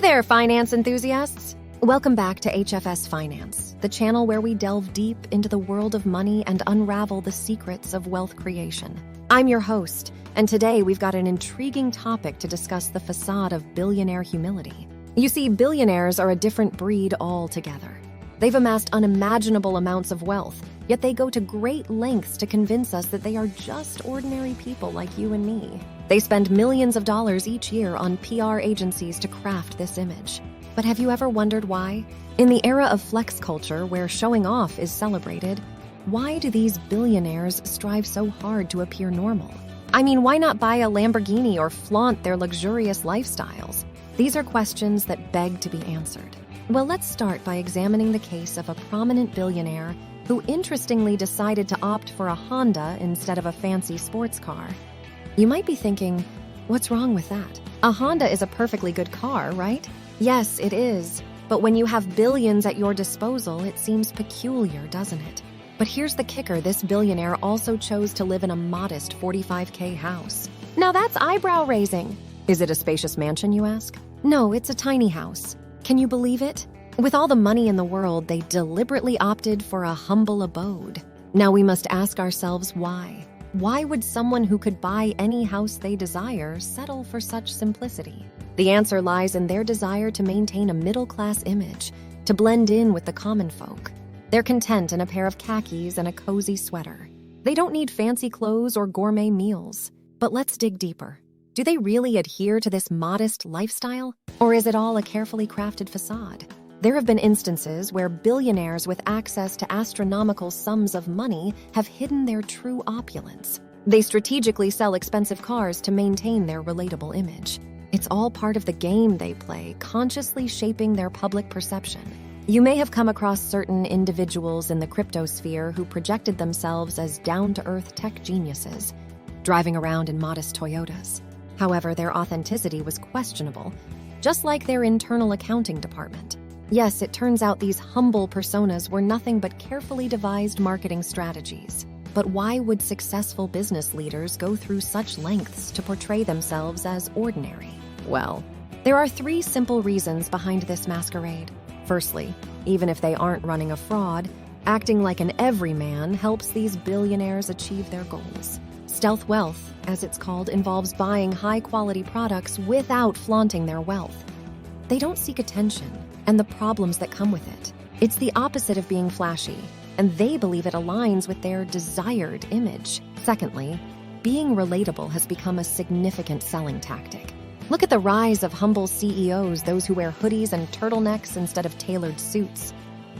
there, finance enthusiasts! Welcome back to HFS Finance, the channel where we delve deep into the world of money and unravel the secrets of wealth creation. I'm your host, and today we've got an intriguing topic to discuss: the facade of billionaire humility. You see, billionaires are a different breed altogether. They've amassed unimaginable amounts of wealth, yet they go to great lengths to convince us that they are just ordinary people like you and me. They spend millions of dollars each year on PR agencies to craft this image. But have you ever wondered why? In the era of flex culture, where showing off is celebrated, why do these billionaires strive so hard to appear normal? I mean, why not buy a Lamborghini or flaunt their luxurious lifestyles? These are questions that beg to be answered. Well, let's start by examining the case of a prominent billionaire who interestingly decided to opt for a Honda instead of a fancy sports car. You might be thinking, what's wrong with that? A Honda is a perfectly good car, right? Yes, it is. But when you have billions at your disposal, it seems peculiar, doesn't it? But here's the kicker: this billionaire also chose to live in a modest $45K house. Now that's eyebrow-raising. Is it a spacious mansion, you ask? No, it's a tiny house. Can you believe it? With all the money in the world, they deliberately opted for a humble abode. Now we must ask ourselves why. Why would someone who could buy any house they desire settle for such simplicity? The answer lies in their desire to maintain a middle-class image, to blend in with the common folk. They're content in a pair of khakis and a cozy sweater. They don't need fancy clothes or gourmet meals. But let's dig deeper. Do they really adhere to this modest lifestyle? Or is it all a carefully crafted facade? There have been instances where billionaires with access to astronomical sums of money have hidden their true opulence. They strategically sell expensive cars to maintain their relatable image. It's all part of the game they play, consciously shaping their public perception. You may have come across certain individuals in the cryptosphere who projected themselves as down-to-earth tech geniuses, driving around in modest Toyotas. However, their authenticity was questionable, just like their internal accounting department. Yes, it turns out these humble personas were nothing but carefully devised marketing strategies. But why would successful business leaders go through such lengths to portray themselves as ordinary? Well, there are 3 simple reasons behind this masquerade. Firstly, even if they aren't running a fraud, acting like an everyman helps these billionaires achieve their goals. Stealth wealth, as it's called, involves buying high-quality products without flaunting their wealth. They don't seek attention and the problems that come with it. It's the opposite of being flashy, and they believe it aligns with their desired image. Secondly, being relatable has become a significant selling tactic. Look at the rise of humble CEOs, those who wear hoodies and turtlenecks instead of tailored suits.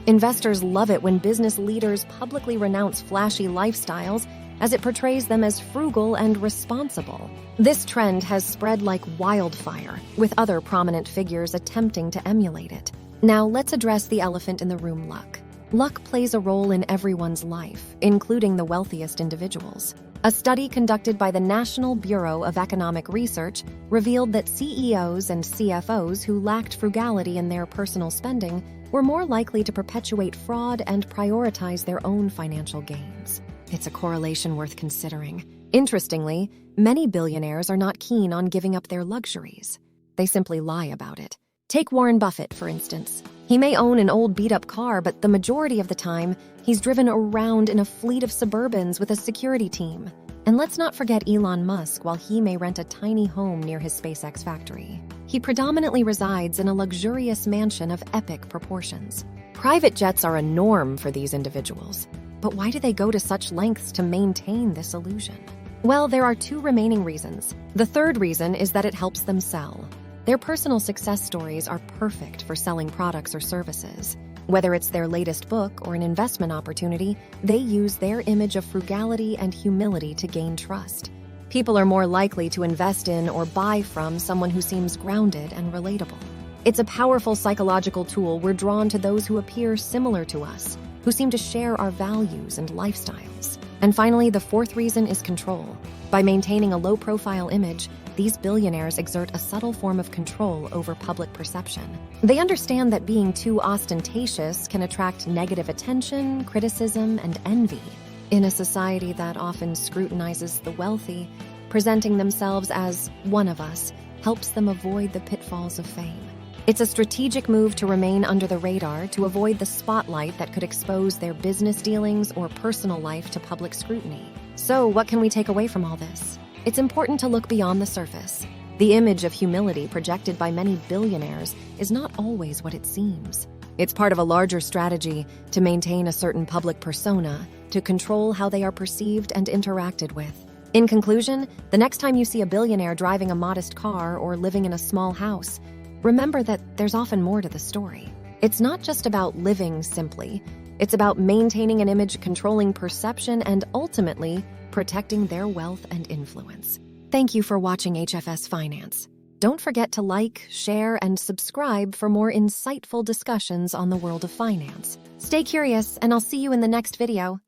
Investors love it when business leaders publicly renounce flashy lifestyles, as it portrays them as frugal and responsible. This trend has spread like wildfire, with other prominent figures attempting to emulate it. Now let's address the elephant in the room: luck. Luck plays a role in everyone's life, including the wealthiest individuals. A study conducted by the National Bureau of Economic Research revealed that CEOs and CFOs who lacked frugality in their personal spending were more likely to perpetuate fraud and prioritize their own financial gains. It's a correlation worth considering. Interestingly, many billionaires are not keen on giving up their luxuries. They simply lie about it. Take Warren Buffett, for instance. He may own an old beat-up car, but the majority of the time, he's driven around in a fleet of Suburbans with a security team. And let's not forget Elon Musk. While he may rent a tiny home near his SpaceX factory, he predominantly resides in a luxurious mansion of epic proportions. Private jets are a norm for these individuals. But why do they go to such lengths to maintain this illusion? Well, there are 2 remaining reasons. The third reason is that it helps them sell. Their personal success stories are perfect for selling products or services. Whether it's their latest book or an investment opportunity, they use their image of frugality and humility to gain trust. People are more likely to invest in or buy from someone who seems grounded and relatable. It's a powerful psychological tool. We're drawn to those who appear similar to us, who seem to share our values and lifestyles. And finally, the 4th reason is control. By maintaining a low-profile image, these billionaires exert a subtle form of control over public perception. They understand that being too ostentatious can attract negative attention, criticism, and envy. In a society that often scrutinizes the wealthy, presenting themselves as one of us helps them avoid the pitfalls of fame. It's a strategic move to remain under the radar to avoid the spotlight that could expose their business dealings or personal life to public scrutiny. So, what can we take away from all this? It's important to look beyond the surface. The image of humility projected by many billionaires is not always what it seems. It's part of a larger strategy to maintain a certain public persona, to control how they are perceived and interacted with. In conclusion, the next time you see a billionaire driving a modest car or living in a small house, remember that there's often more to the story. It's not just about living simply. It's about maintaining an image, controlling perception, and ultimately protecting their wealth and influence. Thank you for watching HFS Finance. Don't forget to like, share, and subscribe for more insightful discussions on the world of finance. Stay curious, and I'll see you in the next video.